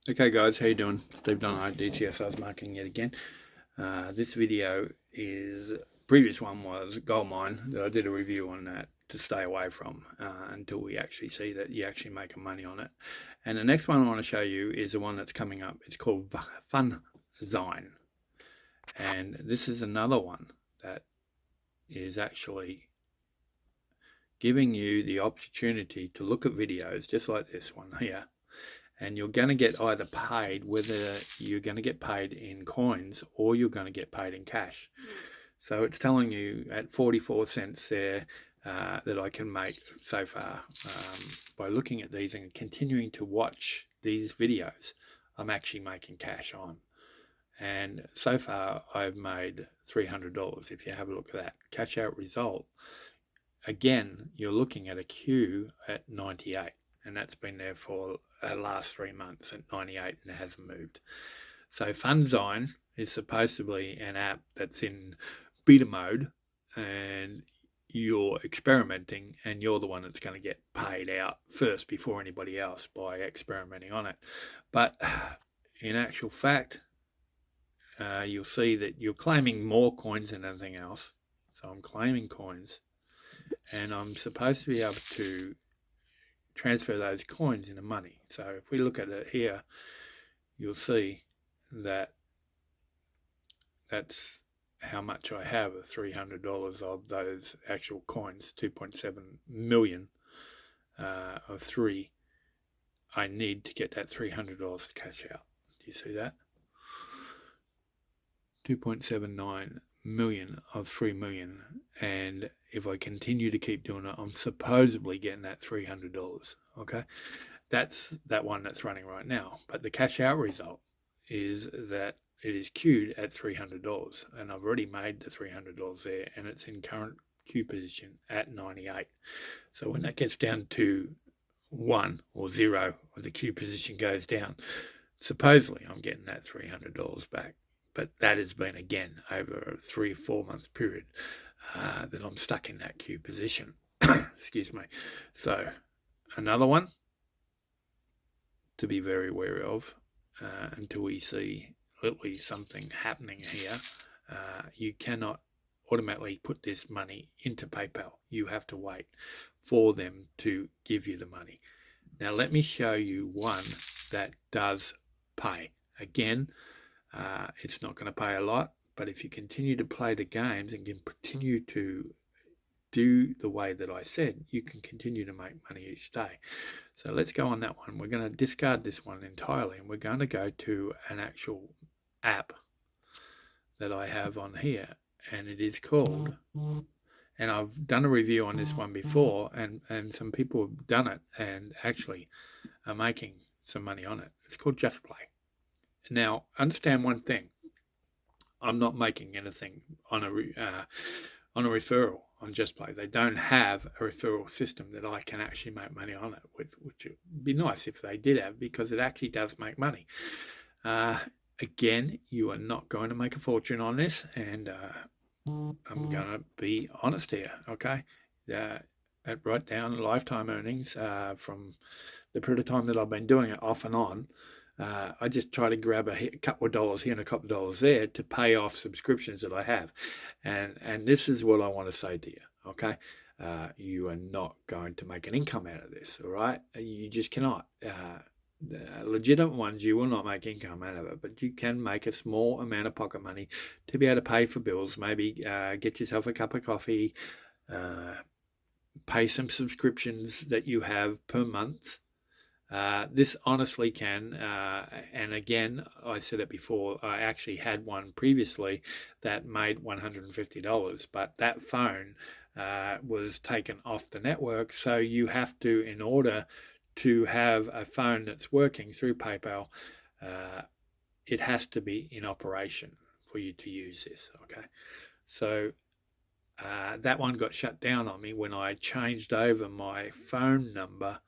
Okay guys, how you doing? Steve Donohue, DTSR's Marketing yet again. This video is, previous one was Gold Mine, that I did a review on that to stay away from until we actually see that you actually making money on it. And the next one I want to show you is the one that's coming up. It's called Funzine. And this is another one that is actually giving you the opportunity to look at videos just like this one here, and you're going to get either paid, whether you're going to get paid in coins or you're going to get paid in cash. So it's telling you at 44 cents there that I can make so far by looking at these and continuing to watch these videos. I'm actually making cash on. And so far I've made $300. If you have a look at that cash out result, again, you're looking at a queue at 98. And that's been there for the last 3 months at 98 and it hasn't moved. So Funzine is supposedly an app that's in beta mode and you're experimenting and you're the one that's going to get paid out first before anybody else by experimenting on it. But in actual fact, you'll see that you're claiming more coins than anything else. So I'm claiming coins and I'm supposed to be able to transfer those coins into money. So if we look at it here, you'll see that that's how much I have of $300 of those actual coins, 2.7 million of 3. I need to get that $300 to cash out. Do you see that? 2.79 million of 3 million. And if I continue to keep doing it, I'm supposedly getting that $300. Okay. That's that one that's running right now. But the cash out result is that it is queued at $300 and I've already made the $300 there and it's in current queue position at 98. So when that gets down to 1 or 0 or the queue position goes down, supposedly I'm getting that $300 back. But that has been, again, over a 3 or 4 month period that I'm stuck in that queue position. Excuse me. So another one to be very wary of until we see literally something happening here. You cannot automatically put this money into PayPal. You have to wait for them to give you the money. Now let me show you one that does pay. Again, it's not going to pay a lot, but if you continue to play the games and can continue to do the way that I said, you can continue to make money each day. So let's go on that one. We're going to discard this one entirely and we're going to go to an actual app that I have on here, and it is called, and I've done a review on this one before, and some people have done it and actually are making some money on it. It's called Just Play. Now, understand one thing. I'm not making anything on a referral on Just Play. They don't have a referral system that I can actually make money on it, which would be nice if they did have, because it actually does make money. Again, you are not going to make a fortune on this, and I'm going to be honest here, okay? At right down lifetime earnings from the period of time that I've been doing it off and on. I just try to grab a couple of dollars here and a couple of dollars there to pay off subscriptions that I have. And this is what I want to say to you, okay? You are not going to make an income out of this, all right? You just cannot. The legitimate ones, you will not make income out of it, but you can make a small amount of pocket money to be able to pay for bills, maybe get yourself a cup of coffee, pay some subscriptions that you have per month. This honestly can, and again, I said it before, I actually had one previously that made $150, but that phone was taken off the network. So you have to, in order to have a phone that's working through PayPal, it has to be in operation for you to use this, okay? So that one got shut down on me when I changed over my phone number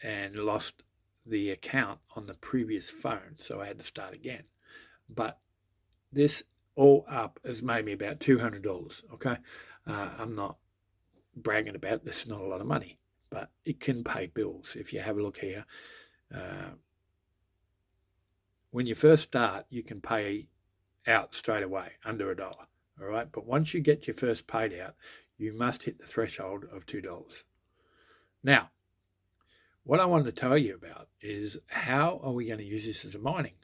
and lost the account on the previous phone, so I had to start again. But this all up has made me about $200, okay? I'm not bragging about this, not a lot of money, but it can pay bills. If you have a look here, when you first start, you can pay out straight away under $1. All right. But once you get your first paid out, you must hit the threshold of $2. Now, what I wanted to tell you about is how are we going to use this as a mining?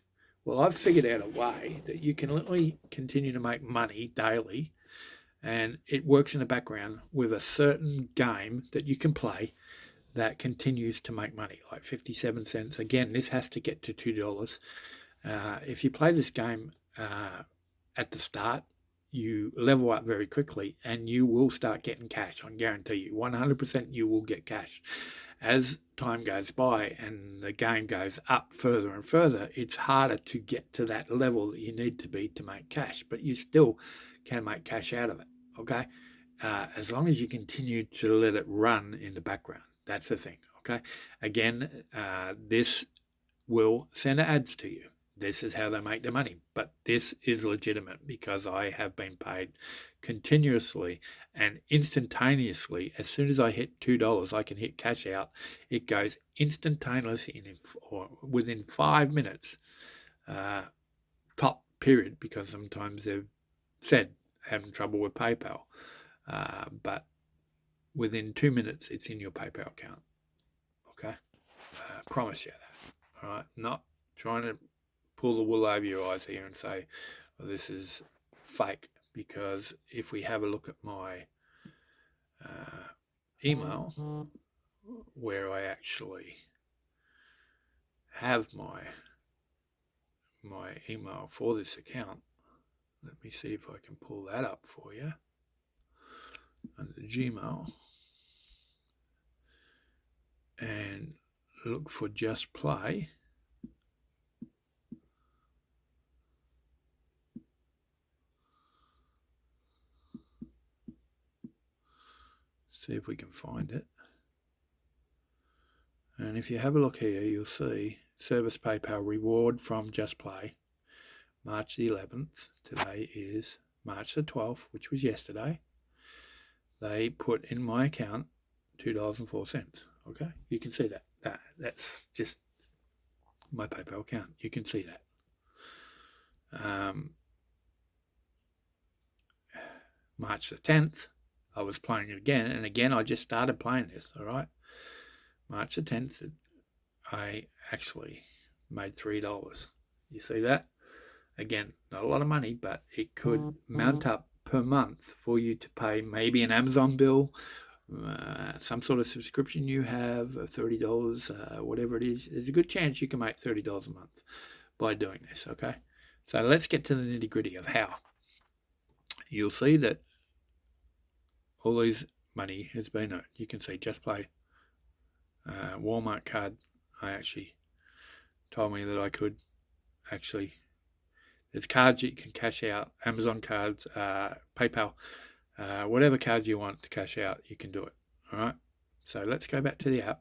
Well, I've figured out a way that you can literally continue to make money daily, and it works in the background with a certain game that you can play that continues to make money, like 57 cents. Again, this has to get to $2. If you play this game at the start, you level up very quickly and you will start getting cash. I guarantee you, 100% you will get cash. As time goes by and the game goes up further and further, it's harder to get to that level that you need to be to make cash, but you still can make cash out of it, okay? As long as you continue to let it run in the background. That's the thing, okay? Again, this will send ads to you. This is how they make their money. But this is legitimate because I have been paid continuously and instantaneously. As soon as I hit $2, I can hit cash out. It goes instantaneously or within 5 minutes, top period, because sometimes they've said having trouble with PayPal. But within 2 minutes, it's in your PayPal account. Okay? Promise you that. All right? Not trying to pull the wool over your eyes here and say, well, this is fake, because if we have a look at my email, where I actually have my email for this account, let me see if I can pull that up for you under Gmail and look for Just Play. See if we can find it. And if you have a look here, you'll see Service PayPal reward from Just Play, March the 11th. Today is March the 12th, which was yesterday. They put in my account $2.04. Okay, you can see that. That's just my PayPal account. You can see that. March the 10th. I was playing it again, and again, I just started playing this, all right? March the 10th, I actually made $3. You see that? Again, not a lot of money, but it could mount up per month for you to pay maybe an Amazon bill, some sort of subscription you have, $30, whatever it is. There's a good chance you can make $30 a month by doing this, okay? So let's get to the nitty-gritty of how. You'll see that all these money has been earned. You can see Just Play, Walmart card. I actually told me that I could actually. There's cards you can cash out, Amazon cards, PayPal, whatever cards you want to cash out, you can do it. All right. So let's go back to the app,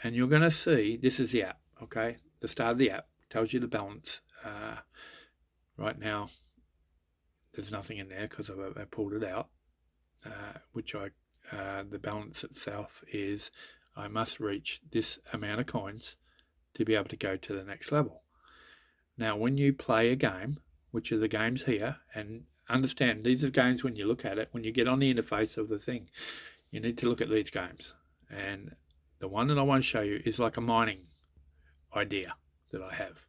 and you're going to see this is the app. Okay, the start of the app tells you the balance. Right now, there's nothing in there because I pulled it out. The balance itself is I must reach this amount of coins to be able to go to the next level. Now, when you play a game, which are the games here, and understand these are games when you look at it, when you get on the interface of the thing, you need to look at these games. And the one that I want to show you is like a mining idea that I have.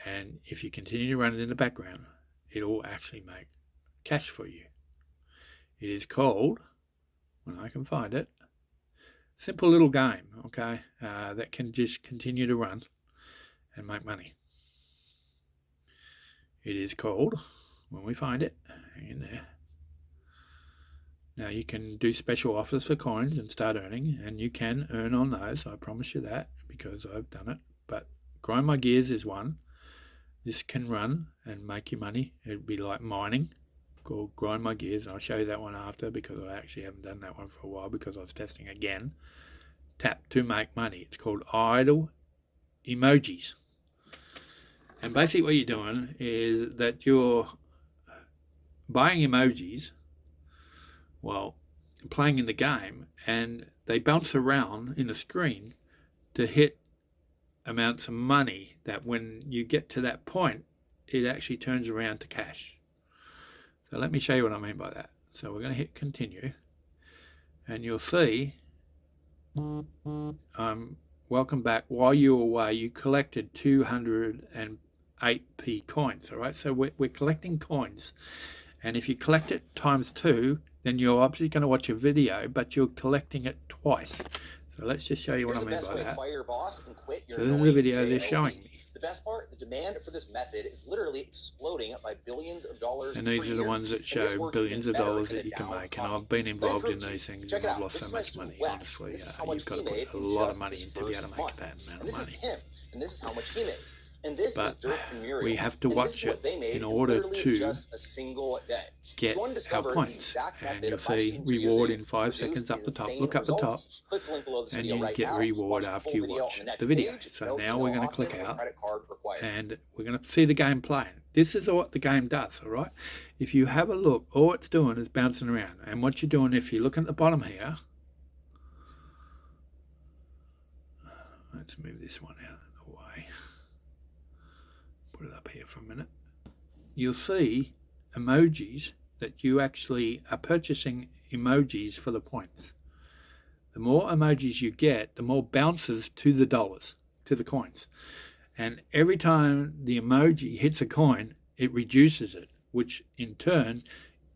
And if you continue to run it in the background, it'll actually make cash for you. It is called, when I can find it, simple little game, okay, that can just continue to run and make money. It is called, when we find it, hang in there. Now you can do special offers for coins and start earning, and you can earn on those, I promise you that, because I've done it. But Grind My Gears is one. This can run and make you money. It'd be like mining, called Grind My Gears. I'll show you that one after, because I actually haven't done that one for a while because I was testing again. Tap to make money. It's called Idle Emojis. And basically what you're doing is that you're buying emojis while playing in the game, and they bounce around in the screen to hit amounts of money that when you get to that point, it actually turns around to cash. So let me show you what I mean by that. So we're going to hit continue, and you'll see, welcome back. While you were away, you collected 208p coins. All right, so we're collecting coins, and if you collect it times 2, then you're obviously going to watch a video, but you're collecting it twice. So let's just show you what I mean by that. So this is the video they're showing me. The best part, the demand for this method is literally exploding by billions of dollars. And these are the ones that show billions of dollars that you can make. And I've been involved in these things and I've lost so much money. Honestly, you've got to put a lot of money in to be able to make that amount of money. And this is how much he made. And this but is Dirt and Muriel. We have to watch it in order to just a single day. Get our points. And you'll see reward in 5 seconds up the top. Look up the top and you get reward after you watch the video. So now we're going to click out and we're going to see the game playing. This is what the game does, all right? If you have a look, all it's doing is bouncing around. And what you're doing, if you look at the bottom here, let's move this one out of the way. Put it up here for a minute. You'll see emojis that you actually are purchasing emojis for the points. The more emojis you get, the more bounces to the dollars, to the coins. And every time the emoji hits a coin, it reduces it, which in turn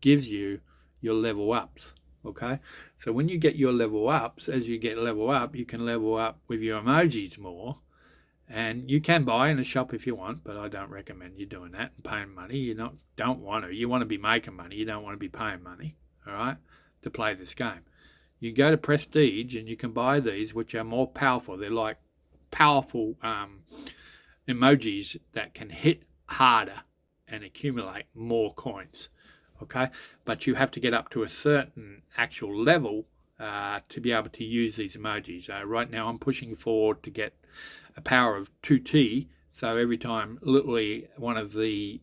gives you your level ups. Okay, so when you get your level ups, as you get level up, you can level up with your emojis more. And you can buy in a shop if you want, but I don't recommend you doing that and paying money. You don't want to. You want to be making money. You don't want to be paying money, all right, to play this game. You go to Prestige and you can buy these, which are more powerful. They're like powerful emojis that can hit harder and accumulate more coins, okay? But you have to get up to a certain actual level to be able to use these emojis. Right now I'm pushing forward to get a power of 2T, so every time literally one of the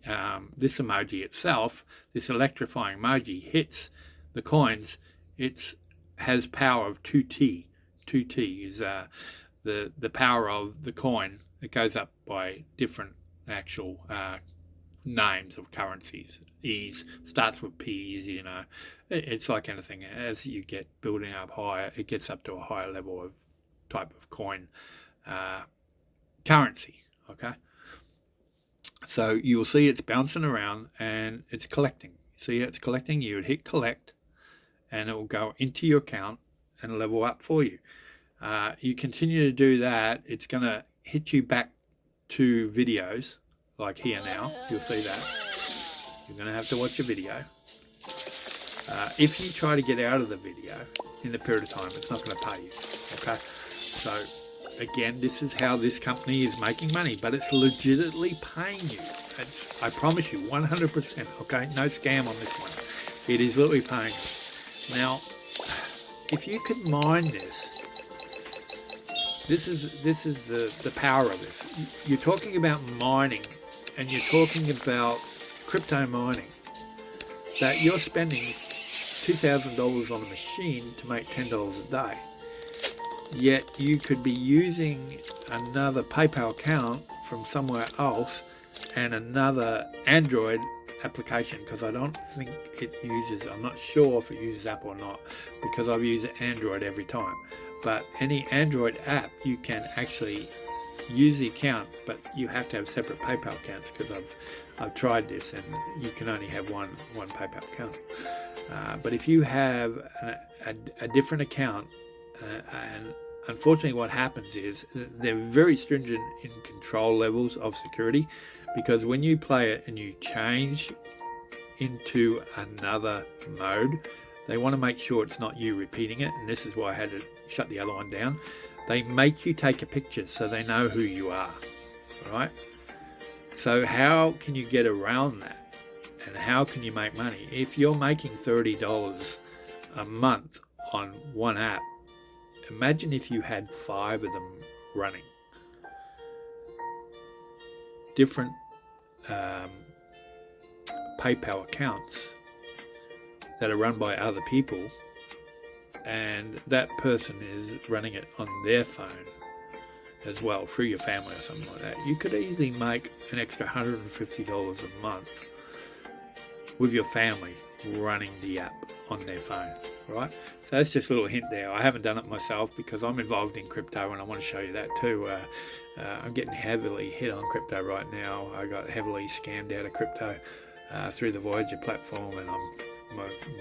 this emoji itself, this electrifying emoji, hits the coins, it has power of 2T. 2T is the power of the coin. It goes up by different actual names of currencies. E's starts with P's, you know. It's like anything. As you get building up higher, it gets up to a higher level of type of coin currency, okay? So you'll see it's bouncing around and it's collecting. See, it's collecting. You would hit collect and it will go into your account and level up for you. You continue to do that, it's going to hit you back to videos like here now. You'll see that. You're going to have to watch a video. If you try to get out of the video in the period of time, it's not going to pay you, okay? So again, this is how this company is making money, but it's legitimately paying you. I promise you, 100%, okay? No scam on this one. It is literally paying you. Now, if you could mine this, this is the power of this. You're talking about mining, and you're talking about crypto mining, that you're spending $2,000 on a machine to make $10 a day. Yet you could be using another PayPal account from somewhere else and another Android application, because I don't think it uses, I'm not sure if it uses Apple or not, because I've used Android every time. But any Android app, you can actually use the account, but you have to have separate PayPal accounts, because I've tried this and you can only have one PayPal account. But if you have a different account, and unfortunately what happens is they're very stringent in control levels of security, because when you play it and you change into another mode, they want to make sure it's not you repeating it, and this is why I had to shut the other one down. They make you take a picture so they know who you are, right? So how can you get around that, and how can you make money? If you're making $30 a month on one app, imagine if you had 5 of them running. Different PayPal accounts that are run by other people, and that person is running it on their phone. as well through your family or something like that, you could easily make an extra $150 a month with your family running the app on their phone, right? So that's just a little hint there. I haven't done it myself because I'm involved in crypto, and I want to show you that too. I'm getting heavily hit on crypto right now. I got heavily scammed out of crypto through the Voyager platform, and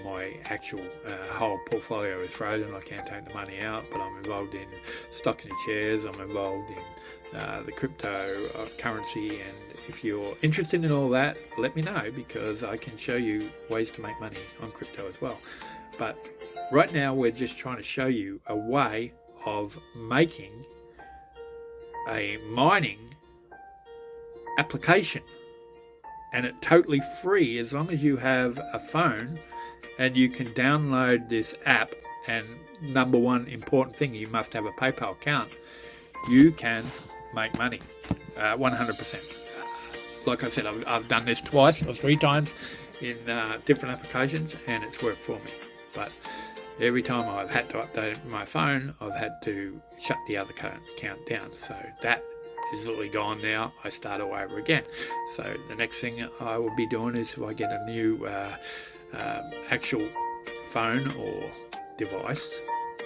my actual whole portfolio is frozen. I can't take the money out, but I'm involved in stocks and shares. I'm involved in the crypto currency, and if you're interested in all that, let me know, because I can show you ways to make money on crypto as well. But right now we're just trying to show you a way of making a mining application, and it's totally free as long as you have a phone and you can download this app. And number one important thing, you must have a PayPal account. You can make money 100%. Like I said, I've done this twice or three times in different applications, and it's worked for me. But every time I've had to update my phone, I've had to shut the other account down. So that is literally gone now. I start all over again. So the next thing I will be doing is, if I get a new actual phone or device,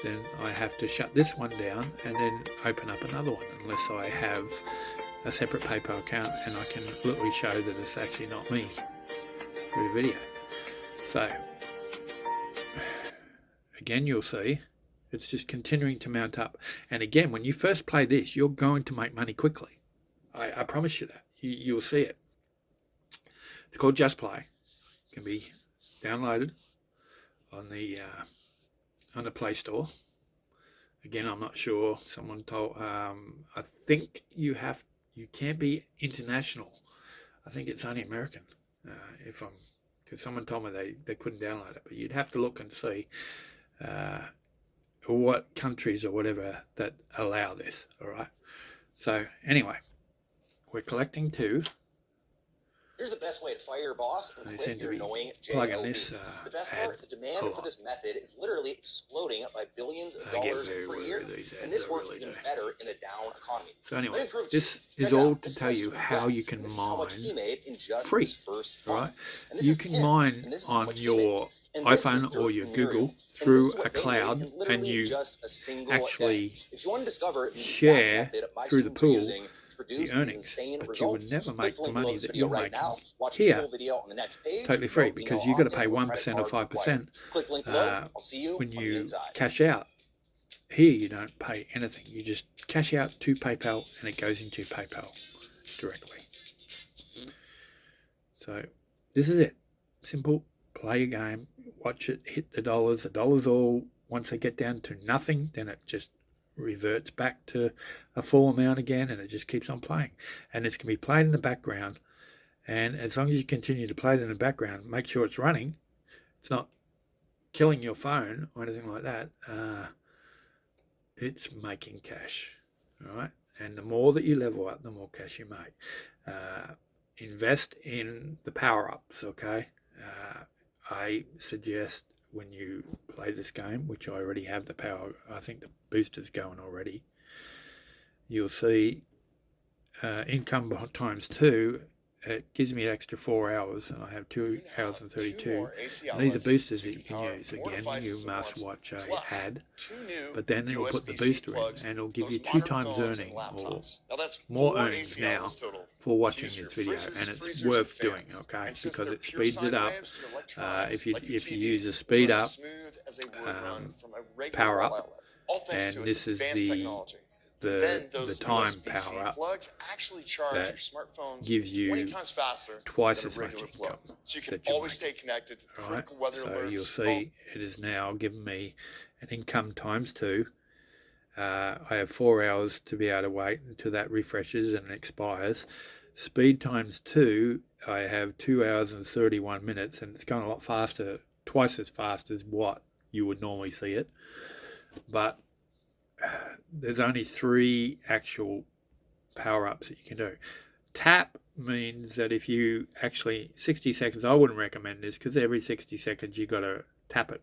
then I have to shut this one down and then open up another one, unless I have a separate PayPal account, and I can literally show that it's actually not me through the video. So again, you'll see it's just continuing to mount up. And again, when you first play this, you're going to make money quickly. I promise you that. You'll see it. It's called Just Play. It can be downloaded on the Play Store. Again, I'm not sure. Someone told. I think you can't be international. I think it's only American. Because someone told me they couldn't download it, but you'd have to look and see what countries or whatever that allow this. All right. So anyway, we're collecting 2. Here's the best way to fire your boss and quit your annoying plugging JLV. this The best part, the demand for this method is literally exploding by billions of dollars per year, and this works even better in a down economy. So anyway, this is all to tell you how you can mine free, right? You can mine on your iPhone or your Google through a cloud, and you actually share through the pool the earnings, but you would never make the money that you're making here totally free, because you've got to pay 1% or 5% when you cash out. Here you don't pay anything. You just cash out to PayPal, and it goes into PayPal directly. So this is it. Simple. Play your game, watch it hit the dollars. The dollars all, once they get down to nothing, then it just reverts back to a full amount again, and it just keeps on playing. And it's going to be played in the background, and as long as you continue to play it in the background, make sure it's running, it's not killing your phone or anything like that, it's making cash. All right. And the more that you level up, the more cash you make. Invest in the power-ups, okay? I suggest when you play this game, which I already have the power, I think the booster's going already, you'll see income times 2. It gives me an extra 4 hours, and I have 2 hours and 32. And these are boosters that you can use. Again, you must watch a ad, but then it'll put the booster in, and it'll give you 2 times earning, or more earnings now for watching this video, and it's worth doing, okay? Because it speeds it up. If you use a speed up power up, and this is the time power up that gives you twice as much income. So you can always stay connected to the critical weather alerts. So you'll see it is now giving me an income times 2. I have 4 hours to be able to wait until that refreshes and expires. Speed times 2, I have 2 hours and 31 minutes, and it's going a lot faster, twice as fast as what you would normally see it. But there's only 3 actual power-ups that you can do. Tap means that if you actually 60 seconds, I wouldn't recommend this, because every 60 seconds you got to tap it,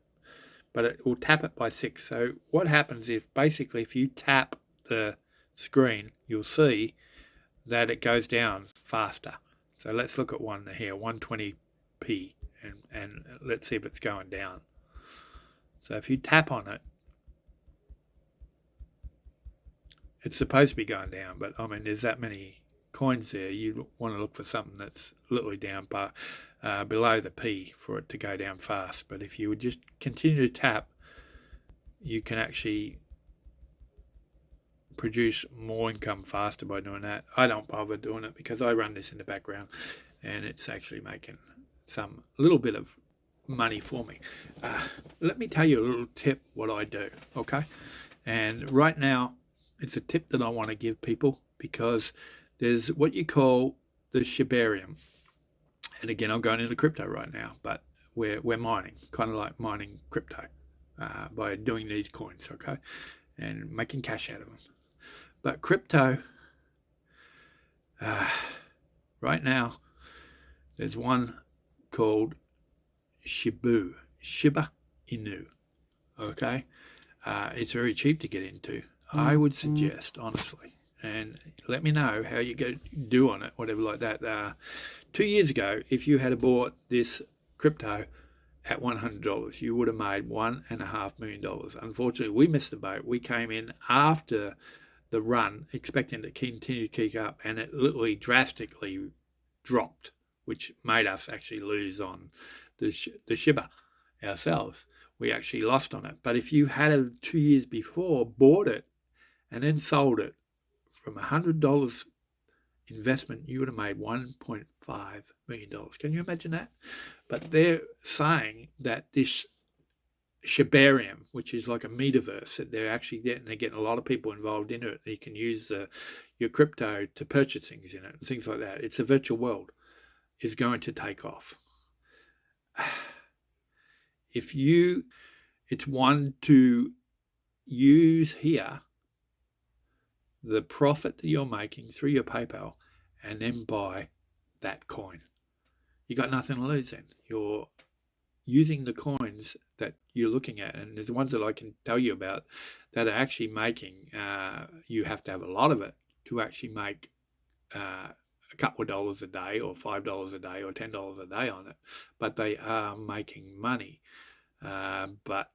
but it will tap it by 6. So what happens if you tap the screen, you'll see that it goes down faster. So let's look at one here, 120p, and let's see if it's going down. So if you tap on it, it's supposed to be going down, but I mean, there's that many coins there. You want to look for something that's literally down below the P for it to go down fast. But if you would just continue to tap, you can actually produce more income faster by doing that. I don't bother doing it because I run this in the background and it's actually making some little bit of money for me. Let me tell you a little tip what I do, okay? And right now, it's a tip that I want to give people because there's what you call the Shibarium. And again, I'm going into crypto right now, but we're mining, kind of like mining crypto by doing these coins, okay? And making cash out of them. But crypto, right now, there's one called Shiba Inu, okay? It's very cheap to get into. I would suggest, honestly, and let me know how you do on it, whatever like that. 2 years ago, if you had bought this crypto at $100, you would have made $1.5 million. Unfortunately, we missed the boat. We came in after the run, expecting to continue to keep up, and it literally drastically dropped, which made us actually lose on the Shiba ourselves. We actually lost on it. But if you had 2 years before bought it and then sold it from $100 investment, you would have made $1.5 million. Can you imagine that? But they're saying that this Shibarium, which is like a metaverse, that they're getting a lot of people involved in it. You can use your crypto to purchase things in it and things like that. It's a virtual world, is going to take off. It's one to use here the profit that you're making through your PayPal and then buy that coin. You got nothing to lose then. You're using the coins that you're looking at, and there's ones that I can tell you about that are actually making, you have to have a lot of it to actually make a couple of dollars a day or $5 a day or $10 a day on it, but they are making money. But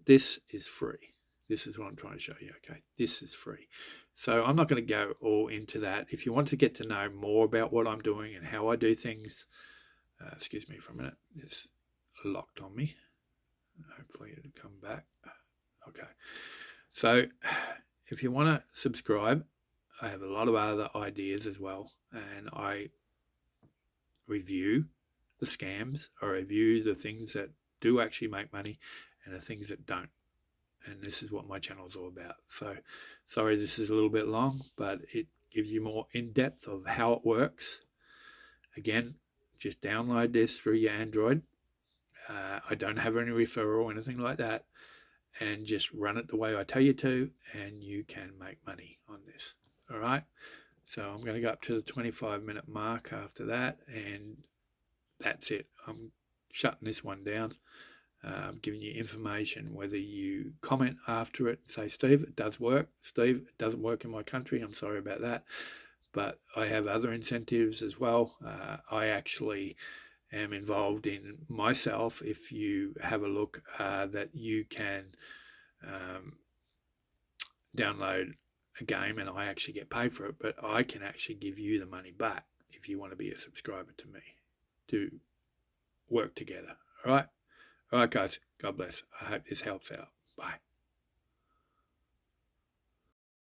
this is free. This is what I'm trying to show you, okay? This is free. So I'm not going to go all into that. If you want to get to know more about what I'm doing and how I do things, excuse me for a minute, it's locked on me. Hopefully it'll come back. Okay. So if you want to subscribe, I have a lot of other ideas as well. And I review the scams, I review the things that do actually make money and the things that don't. And this is what my channel is all about. So sorry this is a little bit long, but it gives you more in-depth of how it works. Again, just download this through your Android. I don't have any referral or anything like that. And just run it the way I tell you to, and you can make money on this. All right? So I'm going to go up to the 25-minute mark after that, and that's it. I'm shutting this one down. I'm giving you information, whether you comment after it and say, Steve, it does work. Steve, it doesn't work in my country. I'm sorry about that. But I have other incentives as well. I actually am involved in myself. If you have a look, that you can download a game and I actually get paid for it, but I can actually give you the money back if you want to be a subscriber to me, to work together. All right? All right, guys. God bless. I hope this helps out. Bye.